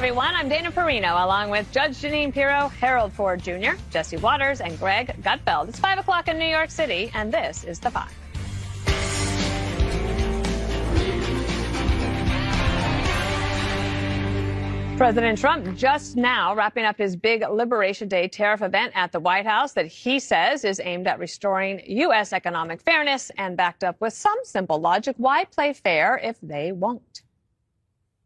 everyone. I'm Dana Perino, along with Judge Jeanine Pirro, Harold Ford Jr., Jesse Waters, and Greg Gutfeld. It's 5 o'clock in New York City, and this is The Five. President Trump just now wrapping up his big Liberation Day tariff event at the White House that he says is aimed at restoring U.S. economic fairness and backed up with some simple logic. Why play fair if they won't?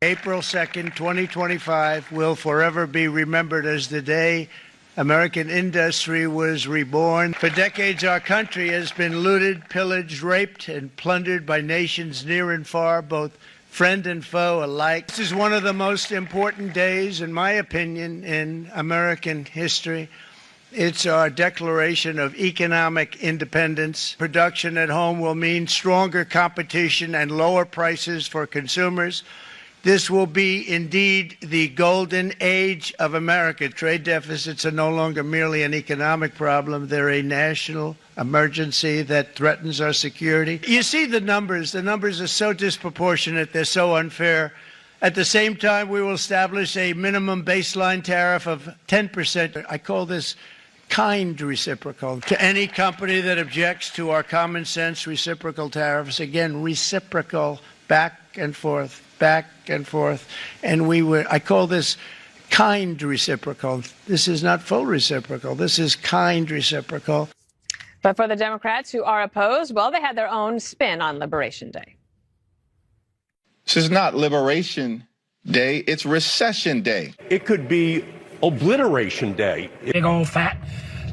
April 2nd, 2025 will forever be remembered as the day American industry was reborn. For decades, our country has been looted, pillaged, raped, and plundered by nations near and far, both friend and foe alike. This is one of the most important days, in my opinion, in American history. It's our declaration of economic independence. Production at home will mean stronger competition and lower prices for consumers. This will be indeed the golden age of America. Trade deficits are no longer merely an economic problem. They're a national emergency that threatens our security. You see the numbers. The numbers are so disproportionate. They're so unfair. At the same time, we will establish a minimum baseline tariff of 10%. I call this kind reciprocal. To any company that objects to our common sense reciprocal tariffs, again, reciprocal, back and forth. Back and forth, and I call this kind reciprocal. This is not full reciprocal. This is kind reciprocal. But for the Democrats who are opposed, well, they had their own spin on Liberation Day. This is not Liberation Day. It's Recession Day. It could be Obliteration Day. Big old fat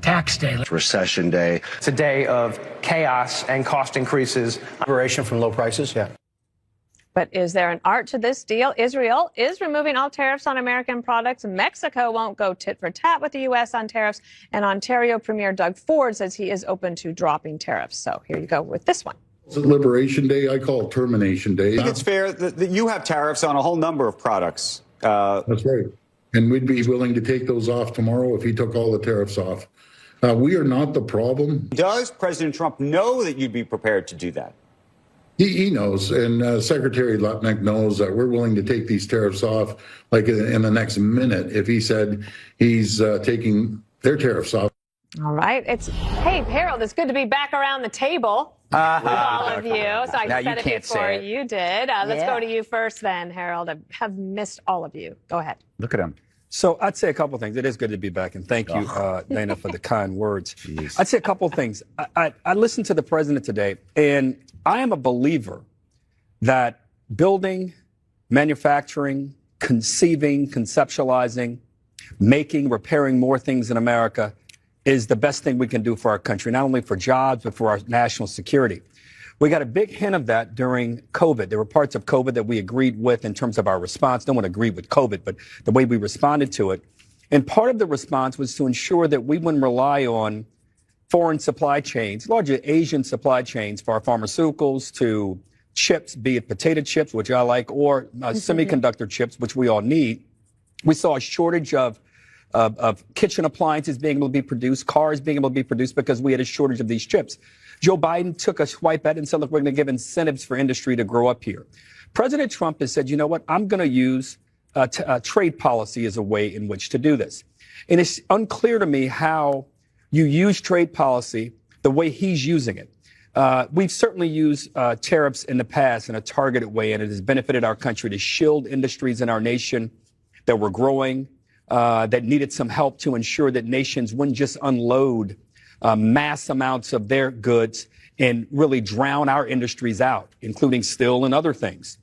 tax day. Recession Day. It's a day of chaos and cost increases. Liberation from low prices, yeah. But is there an art to this deal? Israel is removing all tariffs on American products. Mexico won't go tit for tat with the U.S. on tariffs. And Ontario Premier Doug Ford says he is open to dropping tariffs. So here you go with this one. It's Liberation Day. I call it Termination Day. I think it's fair that you have tariffs on a whole number of products. That's right. And we'd be willing to take those off tomorrow if he took all the tariffs off. We are not the problem. Does President Trump know that you'd be prepared to do that? He knows, and Secretary Lutnick knows that we're willing to take these tariffs off like in the next minute if he said he's taking their tariffs off. All right. Hey, Harold, it's good to be back around the table with all of you. So I said it before you did. Let's go to you first then, Harold. I have missed all of you. Go ahead. Look at him. So I'd say a couple of things. It is good to be back, and thank you, Dana, for the kind words. Jeez. I'd say a couple of things. I listened to the president today, and I am a believer that building, manufacturing, conceiving, conceptualizing, making, repairing more things in America is the best thing we can do for our country, not only for jobs, but for our national security. We got a big hint of that during COVID. There were parts of COVID that we agreed with in terms of our response. No one agreed with COVID, but the way we responded to it. And part of the response was to ensure that we wouldn't rely on foreign supply chains, largely Asian supply chains for our pharmaceuticals, to chips, be it potato chips, which I like, or semiconductor chips, which we all need. We saw a shortage of kitchen appliances being able to be produced, cars being able to be produced because we had a shortage of these chips. Joe Biden took a swipe at it and said, look, we're going to give incentives for industry to grow up here. President Trump has said, you know what, I'm going to use trade policy as a way in which to do this. And it's unclear to me how you use trade policy the way he's using it. We've certainly used tariffs in the past in a targeted way, and it has benefited our country to shield industries in our nation that were growing, that needed some help to ensure that nations wouldn't just unload mass amounts of their goods and really drown our industries out, including steel and other things.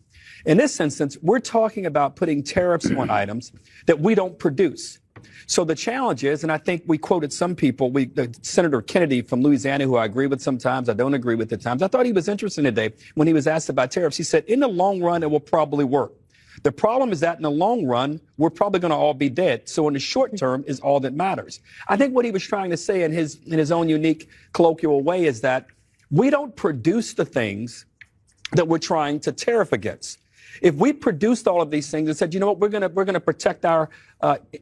In this instance, we're talking about putting tariffs on items that we don't produce. So the challenge is, and I think we quoted some people, Senator Kennedy from Louisiana, who I agree with sometimes, I don't agree with at times. I thought he was interesting today when he was asked about tariffs. He said, in the long run, it will probably work. The problem is that in the long run, we're probably going to all be dead. So in the short term is all that matters. I think what he was trying to say in his own unique colloquial way is that we don't produce the things that we're trying to tariff against. If we produced all of these things and said, you know what, we're going to protect our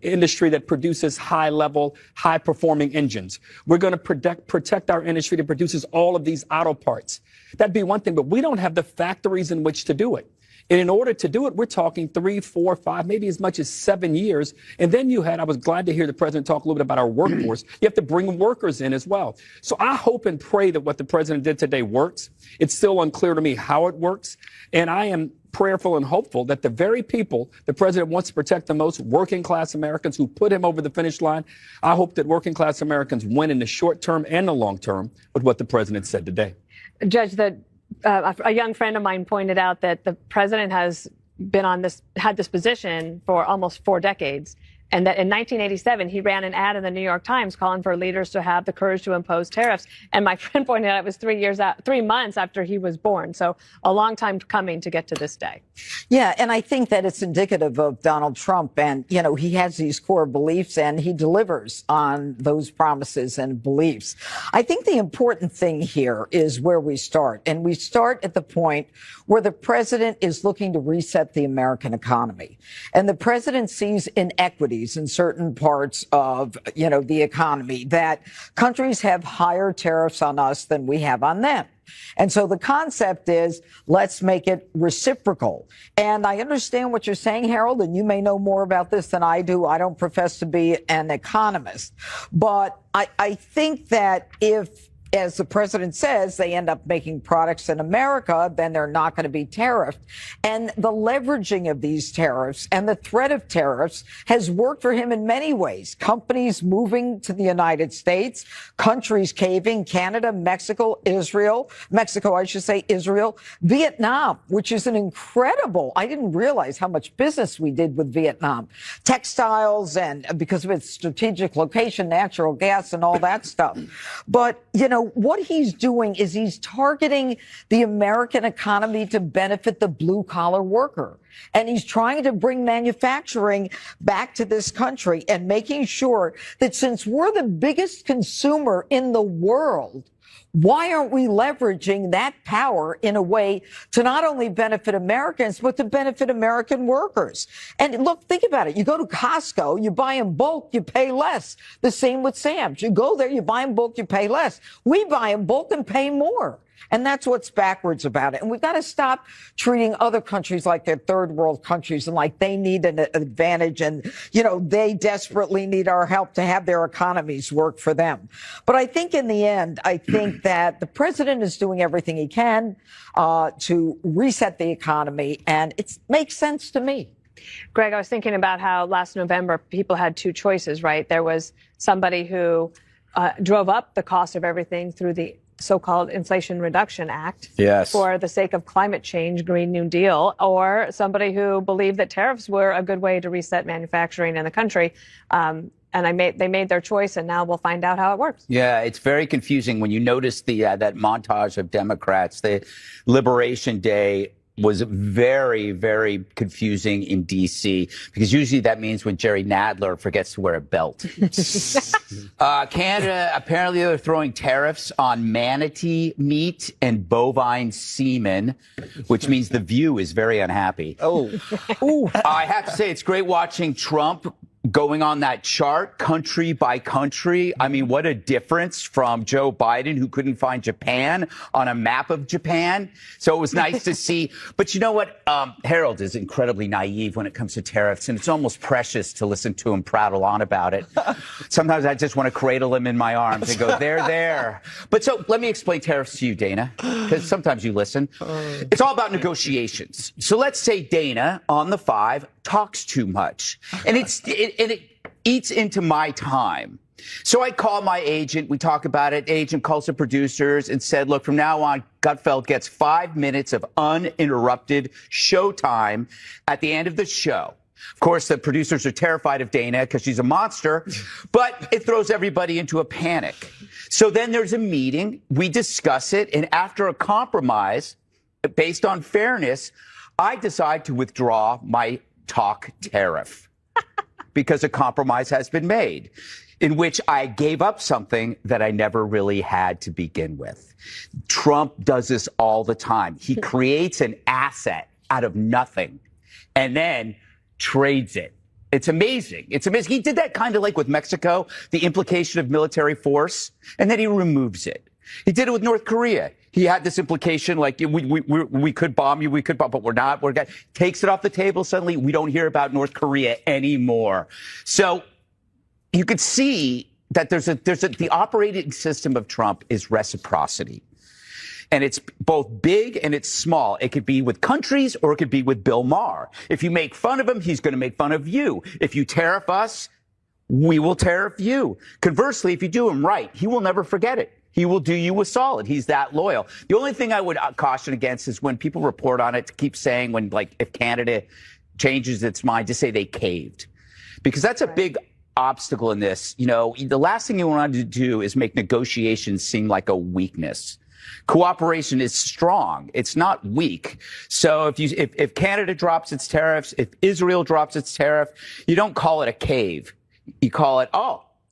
industry that produces high-level, high-performing engines. We're going to protect our industry that produces all of these auto parts. That'd be one thing, but we don't have the factories in which to do it. And in order to do it, we're talking 3, 4, 5, maybe as much as 7 years. And then I was glad to hear the president talk a little bit about our workforce. You have to bring workers in as well. So I hope and pray that what the president did today works. It's still unclear to me how it works. And I am prayerful and hopeful that the very people the president wants to protect the most, working class Americans who put him over the finish line, I hope that working class Americans win in the short term and the long term with what the president said today. Judge, a young friend of mine pointed out that the president has had this position for almost 4 decades. And that in 1987, he ran an ad in the New York Times calling for leaders to have the courage to impose tariffs. And my friend pointed out it was 3 months after he was born. So a long time coming to get to this day. Yeah. And I think that it's indicative of Donald Trump. And, he has these core beliefs and he delivers on those promises and beliefs. I think the important thing here is where we start. And we start at the point where the president is looking to reset the American economy. And the president sees inequities in certain parts of, the economy, that countries have higher tariffs on us than we have on them. And so the concept is, let's make it reciprocal. And I understand what you're saying, Harold, and you may know more about this than I do. I don't profess to be an economist. But I think that if, as the president says, they end up making products in America, then they're not going to be tariffed. And the leveraging of these tariffs and the threat of tariffs has worked for him in many ways. Companies moving to the United States, countries caving, Canada, Mexico, Israel, Vietnam, which is an incredible, I didn't realize how much business we did with Vietnam. Textiles, and because of its strategic location, natural gas and all that stuff. But, what he's doing is he's targeting the American economy to benefit the blue collar worker. And he's trying to bring manufacturing back to this country and making sure that since we're the biggest consumer in the world, why aren't we leveraging that power in a way to not only benefit Americans, but to benefit American workers? And look, think about it. You go to Costco, you buy in bulk, you pay less. The same with Sam's. You go there, you buy in bulk, you pay less. We buy in bulk and pay more. And that's what's backwards about it. And we've got to stop treating other countries like they're third world countries and like they need an advantage and, they desperately need our help to have their economies work for them. But I think in the end, I think that the president is doing everything he can to reset the economy. And it makes sense to me. Greg, I was thinking about how last November people had 2 choices, right? There was somebody who drove up the cost of everything through the so-called Inflation Reduction Act for the sake of climate change, Green New Deal, or somebody who believed that tariffs were a good way to reset manufacturing in the country. And they made their choice, and now we'll find out how it works. Yeah, it's very confusing when you notice that montage of Democrats. The Liberation Day was very, very confusing in D.C. because usually that means when Jerry Nadler forgets to wear a belt. Canada, apparently they're throwing tariffs on manatee meat and bovine semen, which means The View is very unhappy. I have to say, it's great watching Trump going on that chart, country by country. I mean, what a difference from Joe Biden, who couldn't find Japan on a map of Japan. So it was nice to see. But you know what? Harold is incredibly naive when it comes to tariffs, and it's almost precious to listen to him prattle on about it. Sometimes I just want to cradle him in my arms and go, there. But so let me explain tariffs to you, Dana, because sometimes you listen. It's all about negotiations. So let's say Dana on the 5 talks too much, and it eats into my time. So I call my agent. We talk about it. Agent calls the producers and said, look, from now on, Gutfeld gets 5 minutes of uninterrupted show time at the end of the show. Of course, the producers are terrified of Dana because she's a monster, but it throws everybody into a panic. So then there's a meeting. We discuss it. And after a compromise based on fairness, I decide to withdraw my talk tariff because a compromise has been made in which I gave up something that I never really had to begin with. Trump does this all the time. He creates an asset out of nothing and then trades it. It's amazing. It's amazing. He did that kind of like with Mexico, the implication of military force, and then he removes it. He did it with North Korea. He had this implication like we could bomb you, but we're not. Takes it off the table. Suddenly, we don't hear about North Korea anymore. So you could see that the operating system of Trump is reciprocity. And it's both big and it's small. It could be with countries or it could be with Bill Maher. If you make fun of him, he's going to make fun of you. If you tariff us, we will tariff you. Conversely, if you do him right, he will never forget it. He will do you a solid. He's that loyal. The only thing I would caution against is when people report on it to keep saying if Canada changes its mind, to say they caved. Because that's a big obstacle in this. The last thing you want to do is make negotiations seem like a weakness. Cooperation is strong. It's not weak. So if Canada drops its tariffs, if Israel drops its tariff, you don't call it a cave. You call it,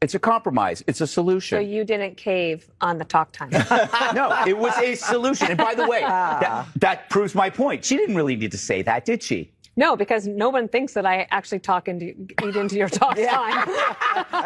it's a compromise. It's a solution. So you didn't cave on the talk time. No, it was a solution. And by the way, that proves my point. She didn't really need to say that, did she? No, because no one thinks that I actually eat into your talk time.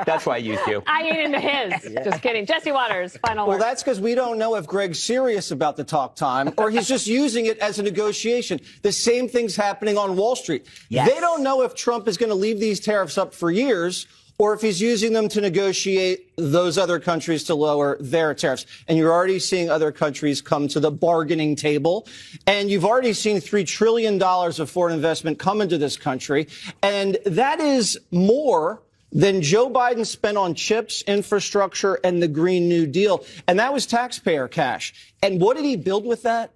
That's why I used you. I eat into his. Just kidding. Jesse Waters, final word. Well, that's because we don't know if Greg's serious about the talk time or he's just using it as a negotiation. The same thing's happening on Wall Street. Yes. They don't know if Trump is going to leave these tariffs up for years or if he's using them to negotiate those other countries to lower their tariffs. And you're already seeing other countries come to the bargaining table. And you've already seen $3 trillion of foreign investment come into this country. And that is more than Joe Biden spent on chips, infrastructure, and the Green New Deal. And that was taxpayer cash. And what did he build with that?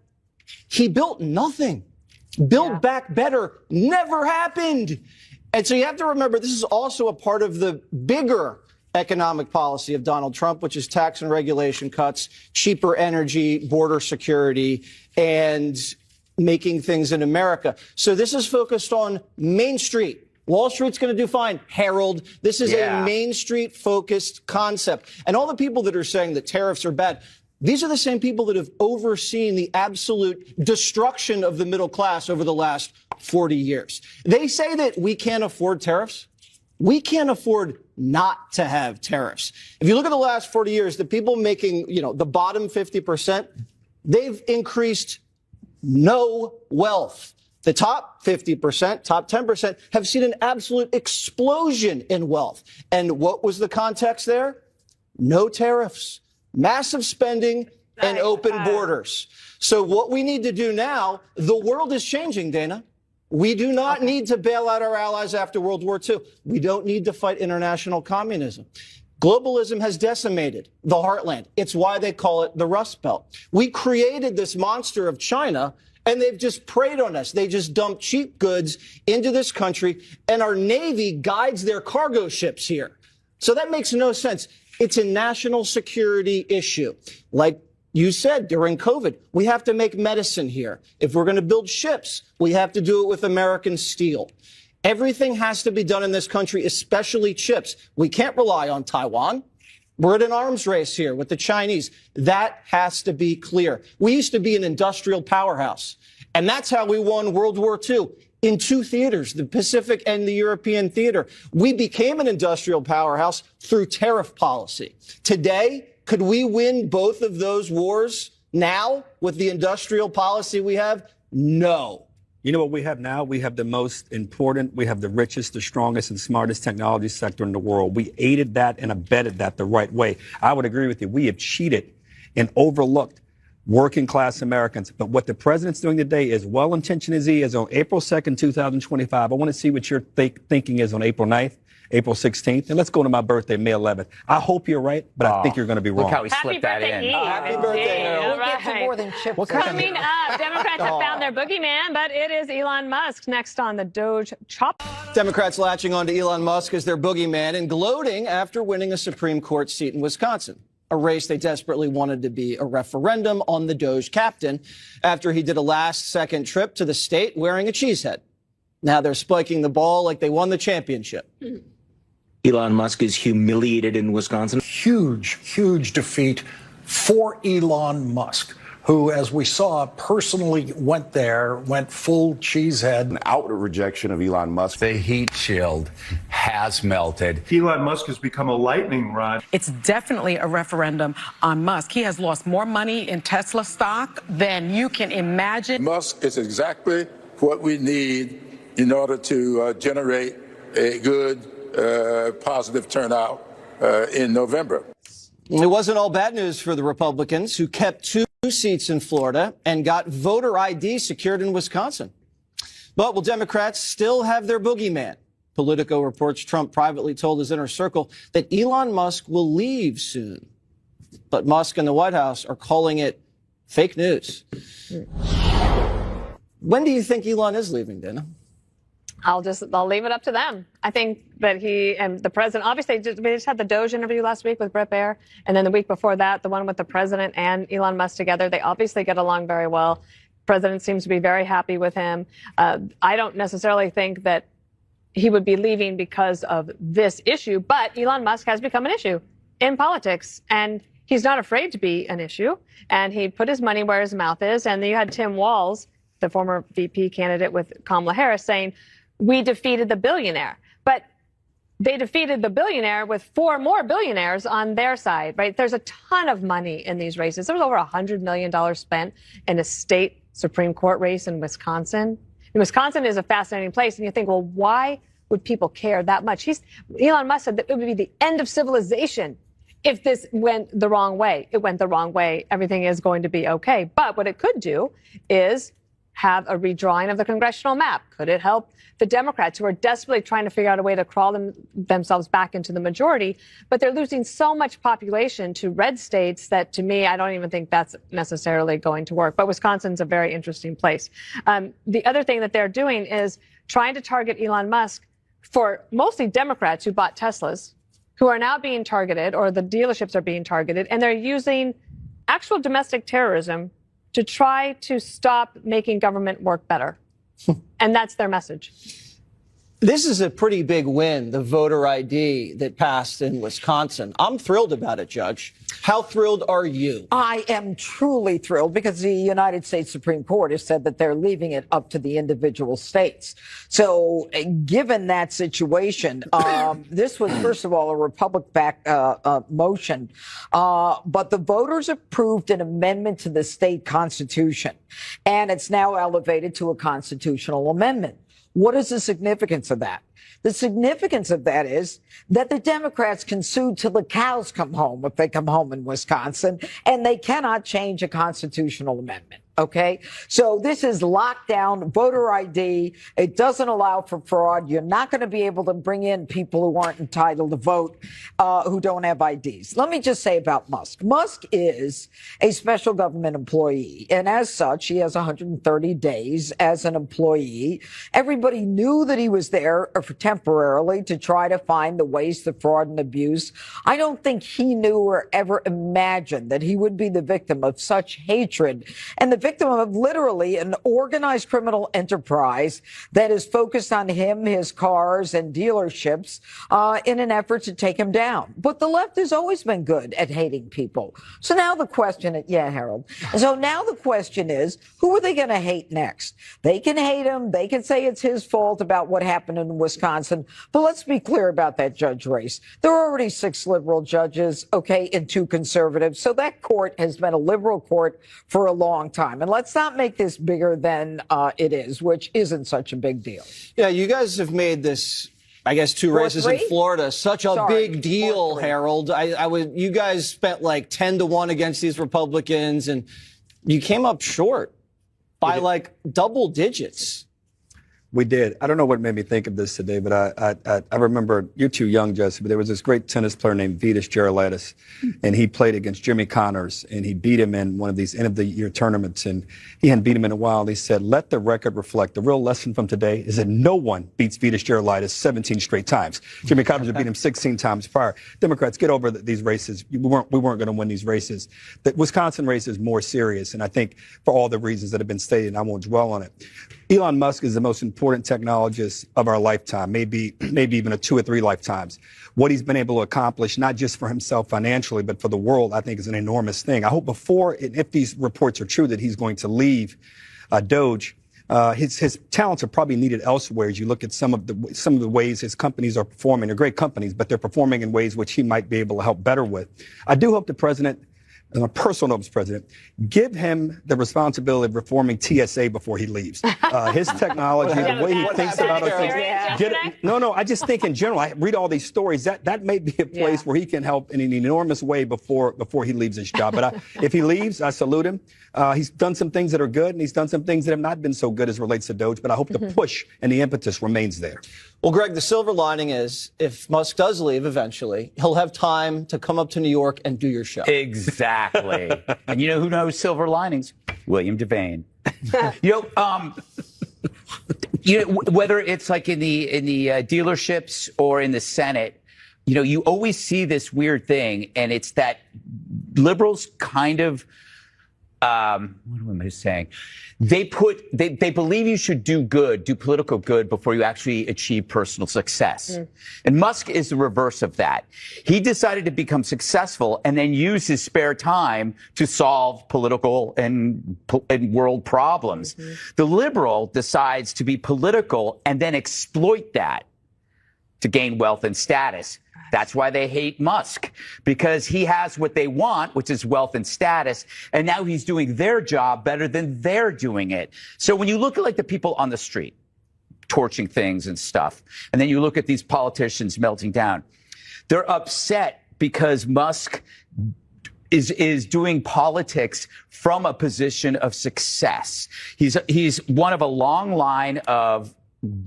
He built nothing. Build back better never happened. And so you have to remember, this is also a part of the bigger economic policy of Donald Trump, which is tax and regulation cuts, cheaper energy, border security, and making things in America. So this is focused on Main Street. Wall Street's going to do fine. Herald, this is a Main Street focused concept. And all the people that are saying that tariffs are bad, these are the same people that have overseen the absolute destruction of the middle class over the last 40 years. They say that we can't afford tariffs. We can't afford not to have tariffs. If you look at the last 40 years, the people making, the bottom 50%, they've increased no wealth. The top 50%, top 10% have seen an absolute explosion in wealth. And what was the context there? No tariffs, massive spending, and open borders. So what we need to do now, the world is changing, Dana. We do not need to bail out our allies after World War II. We don't need to fight international communism. Globalism has decimated the heartland. It's why they call it the Rust Belt. We created this monster of China, and they've just preyed on us. They just dump cheap goods into this country, and our Navy guides their cargo ships here. So that makes no sense. It's a national security issue. Like you said, during COVID, we have to make medicine here. If we're going to build ships, we have to do it with American steel. Everything has to be done in this country, especially chips. We can't rely on Taiwan. We're at an arms race here with the Chinese. That has to be clear. We used to be an industrial powerhouse, and that's how we won World War II. In two theaters, the Pacific and the European theater. We became an industrial powerhouse through tariff policy. Today, could we win both of those wars now with the industrial policy we have? No. You know what we have now? We have the most important, we have the richest, the strongest, and smartest technology sector in the world. We aided that and abetted that the right way. I would agree with you. We have cheated and overlooked working class Americans. But what the president's doing today, as well intentioned as he is, on April 2nd, 2025, I want to see what your thinking is on April 9th, April 16th. And let's go to my birthday, May 11th. I hope you're right, but I think you're going to be wrong. Look how he slipped that in. Happy birthday. We'll get to more than chips. Coming up, Democrats have found their boogeyman, but it is Elon Musk next on the Doge Chop. Democrats latching on to Elon Musk as their boogeyman and gloating after winning a Supreme Court seat in Wisconsin, a race they desperately wanted to be a referendum on the Doge captain after he did a last-second trip to the state wearing a cheese head. Now they're spiking the ball like they won the championship. Elon Musk is humiliated in Wisconsin. Huge defeat for Elon Musk, who, as we saw, personally went full cheesehead. An outright rejection of Elon Musk. They heat chilled has melted. Elon Musk has become a lightning rod. It's definitely a referendum on Musk. He has lost more money in Tesla stock than you can imagine. Musk is exactly what we need in order to generate a good, positive turnout in November. It wasn't all bad news for the Republicans, who kept 2 seats in Florida and got voter ID secured in Wisconsin. But will Democrats still have their boogeyman? Politico reports Trump privately told his inner circle that Elon Musk will leave soon. But Musk and the White House are calling it fake news. When do you think Elon is leaving, Dana? I'll leave it up to them. I think that he and the president, obviously, we just had the Doge interview last week with Bret Baier. And then the week before that, the one with the president and Elon Musk together. They obviously get along very well. The president seems to be very happy with him. I don't necessarily think that he would be leaving because of this issue, but Elon Musk has become an issue in politics. And he's not afraid to be an issue. And he put his money where his mouth is. And then you had Tim Walz, the former VP candidate with Kamala Harris, saying, we defeated the billionaire. But they defeated the billionaire with 4 more billionaires on their side, right? There's a ton of money in these races. There was over $100 million spent in a state Supreme Court race in Wisconsin. And Wisconsin is a fascinating place. And you think, well, why would people care that much? Elon Musk said that it would be the end of civilization if this went the wrong way. It went the wrong way. Everything is going to be okay. But what it could do is have a redrawing of the congressional map. Could it help the Democrats, who are desperately trying to figure out a way to crawl themselves back into the majority? But they're losing so much population to red states that, to me, I don't even think that's necessarily going to work. But Wisconsin's a very interesting place. The other thing that they're doing is trying to target Elon Musk for mostly Democrats who bought Teslas, who are now being targeted, or the dealerships are being targeted, and they're using actual domestic terrorism to try to stop making government work better. And that's their message. This is a pretty big win, the voter ID that passed in Wisconsin. I'm thrilled about it, Judge. How thrilled are you? I am truly thrilled because the United States Supreme Court has said that they're leaving it up to the individual states. So given that situation, this was, first of all, a Republic-backed motion. But the voters approved an amendment to the state constitution, and it's now elevated to a constitutional amendment. What is the significance of that? The significance of that is that the Democrats can sue till the cows come home if they come home in Wisconsin, and they cannot change a constitutional amendment. OK, so this is lockdown voter ID. It doesn't allow for fraud. You're not going to be able to bring in people who aren't entitled to vote, who don't have IDs. Let me just say about Musk. Musk is a special government employee, and as such, he has 130 days as an employee. Everybody knew that he was there temporarily to try to find the ways to fraud and abuse. I don't think he knew or ever imagined that he would be the victim of such hatred and the victim of literally an organized criminal enterprise that is focused on him, his cars, and dealerships in an effort to take him down. But the left has always been good at hating people. So now the question, Harold. So now the question is, who are they going to hate next? They can hate him. They can say it's his fault about what happened in Wisconsin. But let's be clear about that judge race. There are already 6 liberal judges, okay, and 2 conservatives. So that court has been a liberal court for a long time. And let's not make this bigger than it is, which isn't such a big deal. Yeah, you guys have made this, I guess, 2 races in Florida such a big deal, Harold. You guys spent like 10-1 against these Republicans, and you came up short by like double digits. We did. I don't know what made me think of this today, but I remember, you're too young, Jesse, but there was this great tennis player named Vitas Gerulaitis, and he played against Jimmy Connors, and he beat him in one of these end-of-the-year tournaments, and he hadn't beat him in a while. He said, let the record reflect. The real lesson from today is that no one beats Vitas Gerulaitis 17 straight times. Jimmy Connors had beat him 16 times prior. Democrats, get over these races. We weren't going to win these races. The Wisconsin race is more serious, and I think for all the reasons that have been stated, and I won't dwell on it. Elon Musk is the most important technologist of our lifetime, maybe even a 2 or 3 lifetimes. What he's been able to accomplish, not just for himself financially, but for the world, I think is an enormous thing. I hope before, if these reports are true, that he's going to leave Doge, his talents are probably needed elsewhere as you look at some of the ways his companies are performing. They're great companies, but they're performing in ways which he might be able to help better with. I do hope the president, on a personal note, Mr. President, give him the responsibility of reforming TSA before he leaves. His technology, the way he thinks about things. No, I just think in general, I read all these stories, that may be a place where he can help in an enormous way before he leaves his job. But if he leaves, I salute him. He's done some things that are good, and he's done some things that have not been so good as relates to Doge, but I hope the push and the impetus remains there. Well, Greg, the silver lining is if Musk does leave eventually, he'll have time to come up to New York and do your show. Exactly. And you know who knows silver linings? William Devane. Whether it's like in the dealerships or in the Senate, you always see this weird thing, and it's that liberals kind of, what am I saying? They believe you should do political good before you actually achieve personal success. And Musk is the reverse of that. He decided to become successful and then use his spare time to solve political and world problems. The liberal decides to be political and then exploit that to gain wealth and status. That's why they hate Musk, because he has what they want, which is wealth and status, and now he's doing their job better than they're doing it. So when you look at like the people on the street torching things and stuff, and then you look at these politicians melting down, they're upset because Musk is doing politics from a position of success. He's one of a long line of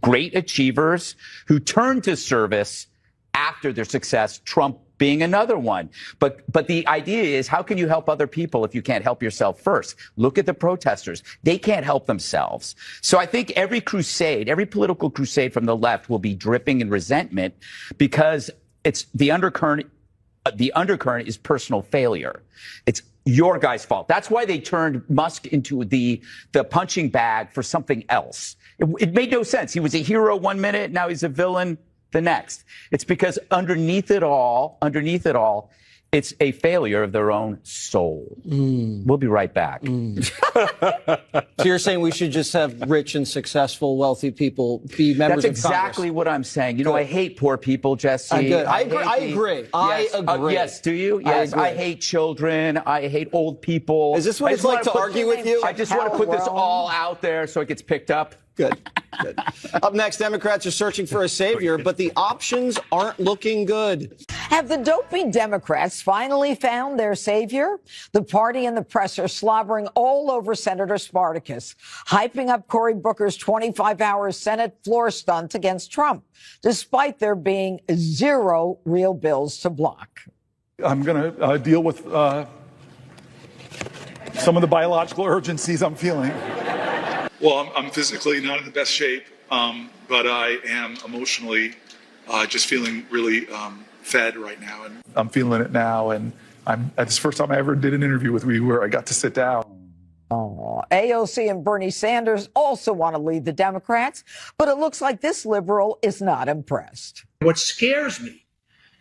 great achievers who turn to service after their success, Trump being another one. But the idea is, how can you help other people if you can't help yourself first? Look at the protesters. They can't help themselves. So I think every political crusade from the left will be dripping in resentment because it's the undercurrent. The undercurrent is personal failure. It's your guy's fault. That's why they turned Musk into the punching bag for something else. It made no sense. He was a hero one minute, now he's a villain the next. It's because underneath it all, it's a failure of their own soul. We'll be right back. So you're saying we should just have rich and successful, wealthy people be members That's of Congress? exactly what I'm saying. I hate poor people, Jesse. I agree. I agree. Yes, do you? Yes, I hate children. I hate old people. Is this what it's like to argue with you? I just want to put this all out there so it gets picked up. Good. Up next, Democrats are searching for a savior, but the options aren't looking good. Have the dopey Democrats finally found their savior? The party and the press are slobbering all over Senator Spartacus, hyping up Cory Booker's 25-hour Senate floor stunt against Trump, despite there being 0 real bills to block. I'm going to deal with some of the biological urgencies I'm feeling. Well, I'm physically not in the best shape, but I am emotionally just feeling really fed right now. And I'm feeling it now, and it's the first time I ever did an interview with you where I got to sit down. AOC and Bernie Sanders also want to lead the Democrats, but it looks like this liberal is not impressed. What scares me,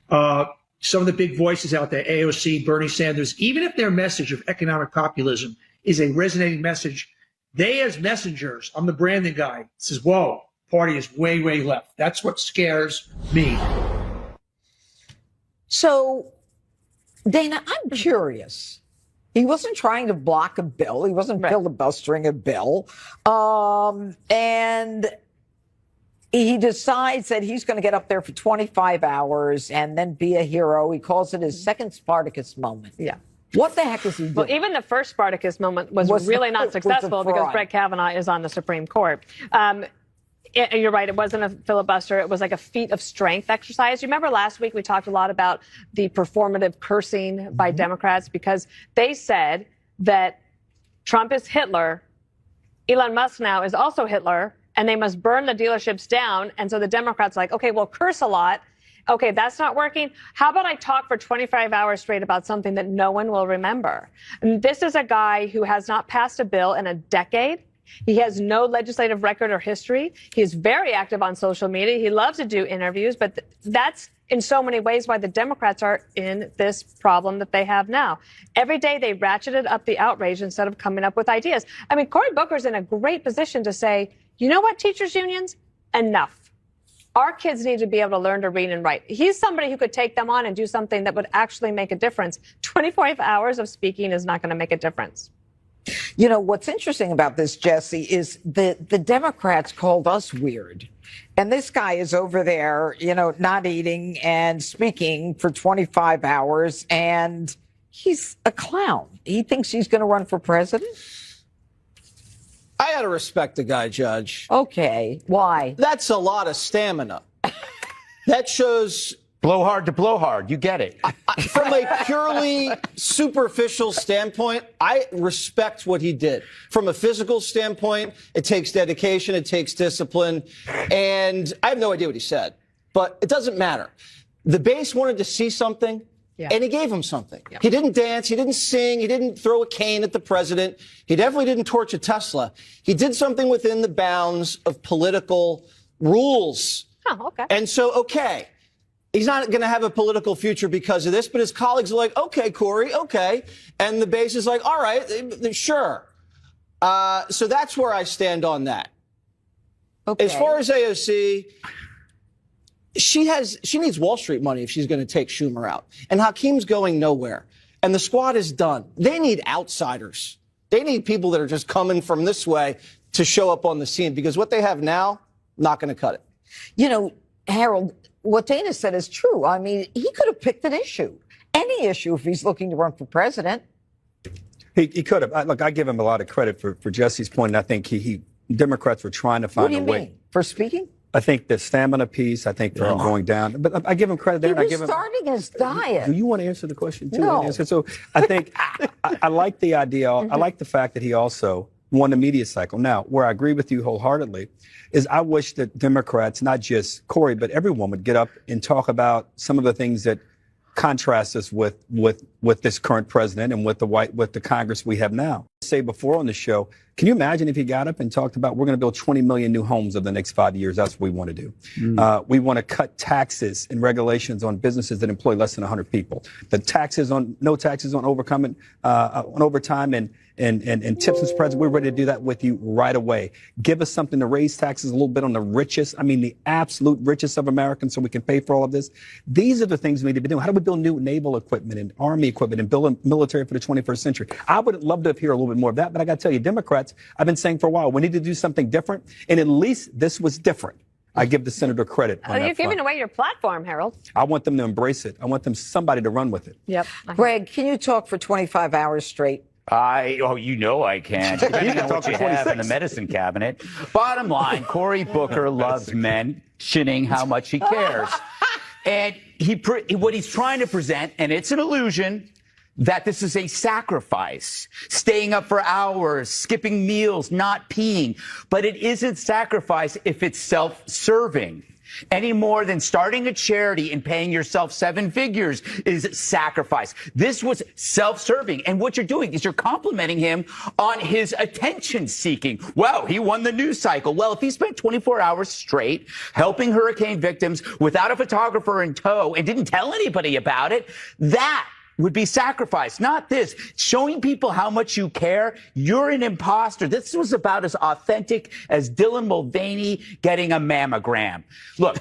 some of the big voices out there, AOC, Bernie Sanders, even if their message of economic populism is a resonating message, they as messengers, I'm the Brandon guy, says, whoa, party is way, way left. That's what scares me. So, Dana, I'm curious. He wasn't trying to block a bill. He wasn't filibustering a bill. And he decides that he's going to get up there for 25 hours and then be a hero. He calls it his second Spartacus moment. Yeah. What the heck is he doing? Well, even the first Spartacus moment was really not successful because Brett Kavanaugh is on the Supreme Court. You're right. It wasn't a filibuster. It was like a feat of strength exercise. You remember last week we talked a lot about the performative cursing by Democrats because they said that Trump is Hitler. Elon Musk now is also Hitler, and they must burn the dealerships down. And so the Democrats are like, okay, we'll curse a lot. Okay, that's not working. How about I talk for 25 hours straight about something that no one will remember? And this is a guy who has not passed a bill in a decade. He has no legislative record or history. He is very active on social media. He loves to do interviews, but that's in so many ways why the Democrats are in this problem that they have now. Every day they ratcheted up the outrage instead of coming up with ideas. I mean, Cory Booker's in a great position to say, you know what, teachers unions? Enough. Our kids need to be able to learn to read and write. He's somebody who could take them on and do something that would actually make a difference. 24 hours of speaking is not going to make a difference. You know, what's interesting about this, Jesse, is the Democrats called us weird. And this guy is over there, you know, not eating and speaking for 25 hours, and he's a clown. He thinks he's going to run for president? I got to respect the guy, Judge. Okay. Why? That's a lot of stamina. That shows... Blow hard to blow hard. You get it. From a purely superficial standpoint, I respect what he did. From a physical standpoint, it takes dedication, it takes discipline, and I have no idea what he said, but it doesn't matter. The base wanted to see something, and he gave him something. Yeah. He didn't dance, he didn't sing, he didn't throw a cane at the president. He definitely didn't torch a Tesla. He did something within the bounds of political rules. Oh, okay. And so, okay. He's not going to have a political future because of this, but his colleagues are like, okay, Cory, okay. And the base is like, all right, sure. So that's where I stand on that. Okay. As far as AOC, she needs Wall Street money if she's going to take Schumer out. And Hakeem's going nowhere. And the squad is done. They need outsiders. They need people that are just coming from this way to show up on the scene, because what they have now, not going to cut it. You know, Harold, what Dana said is true. I mean, he could have picked an issue, any issue, if he's looking to run for president. He could have. Look, I give him a lot of credit for Jesse's point, and I think Democrats were trying to find a way. What do you mean? For speaking? I think the stamina piece, I think for him going down. But I give him credit there. He was starting his diet. Do you want to answer the question, too? No. So I think I like the idea. I like the fact that he also won the media cycle. Now, where I agree with you wholeheartedly is I wish that Democrats, not just Cory, but everyone would get up and talk about some of the things that contrast us with this current president and with the Congress we have now. Say before on the show, can you imagine if he got up and talked about we're going to build 20 million new homes over the next 5 years? That's what we want to do. We want to cut taxes and regulations on businesses that employ less than 100 people. No taxes on overtime and tips and spreads. We're ready to do that with you right away. Give us something to raise taxes a little bit on the richest, the absolute richest of Americans, so we can pay for all of this. These are the things we need to be doing. How do we build new naval equipment and army equipment and build a military for the 21st century? I would love to hear a little bit more of that, but I got to tell you, Democrats, I've been saying for a while, we need to do something different, and at least this was different. I give the senator credit on that You're giving away your platform, Harold. I want them to embrace it. I want somebody to run with it. Yep. Greg, can you talk for 25 hours straight? You know I can. Depending on what you have in the medicine cabinet. Bottom line, Cory Booker loves mentioning how much he cares. And what he's trying to present, and it's an illusion, that this is a sacrifice, staying up for hours, skipping meals, not peeing. But it isn't sacrifice if it's self-serving. Any more than starting a charity and paying yourself 7 figures is sacrifice. This was self-serving. And what you're doing is you're complimenting him on his attention seeking. Well, he won the news cycle. Well, if he spent 24 hours straight helping hurricane victims without a photographer in tow and didn't tell anybody about it, that would be sacrifice, not this. Showing people how much you care. You're an imposter. This was about as authentic as Dylan Mulvaney getting a mammogram. Look,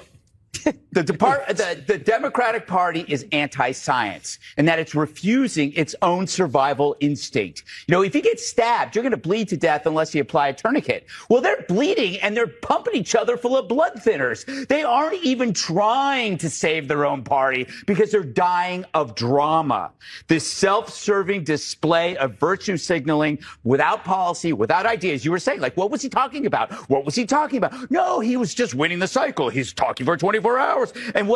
the Democratic Party is anti-science, and that it's refusing its own survival instinct. If you get stabbed, you're going to bleed to death unless you apply a tourniquet. Well, they're bleeding, and they're pumping each other full of blood thinners. They aren't even trying to save their own party because they're dying of drama. This self-serving display of virtue signaling without policy, without ideas. You were saying, what was he talking about? What was he talking about? No, he was just winning the cycle. He's talking for 24 hours. And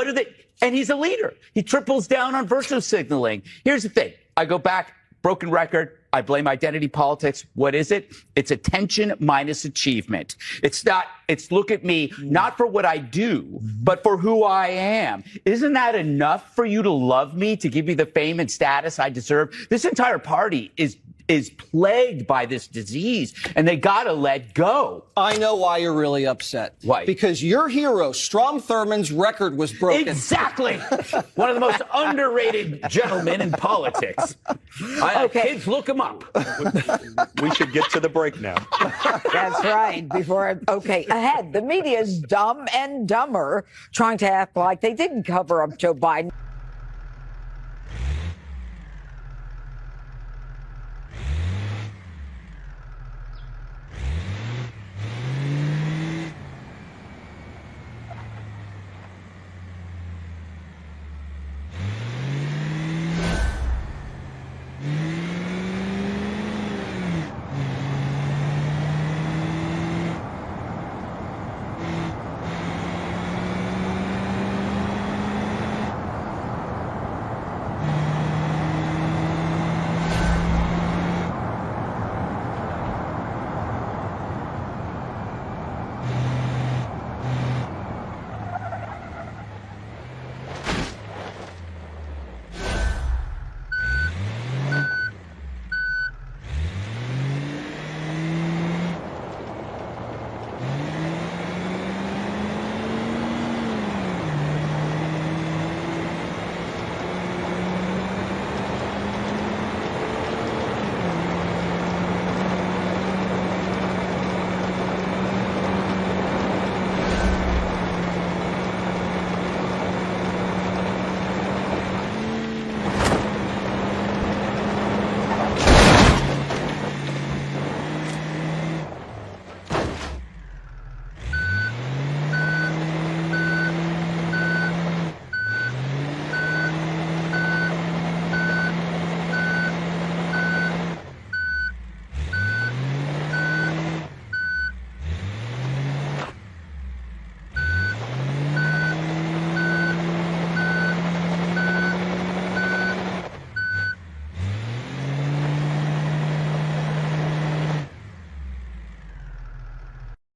and he's a leader. He triples down on virtue signaling. Here's the thing. I go back, broken record. I blame identity politics. What is it? It's attention minus achievement. It's look at me, not for what I do, but for who I am. Isn't that enough for you to love me, to give me the fame and status I deserve? This entire party is is plagued by this disease, and they got to let go. I know why you're really upset. Why? Because your hero, Strom Thurmond's record was broken. Exactly. One of the most underrated gentlemen in politics. Kids, look him up. We should get to the break now. That's right. Ahead, the media is dumb and dumber, trying to act like they didn't cover up Joe Biden.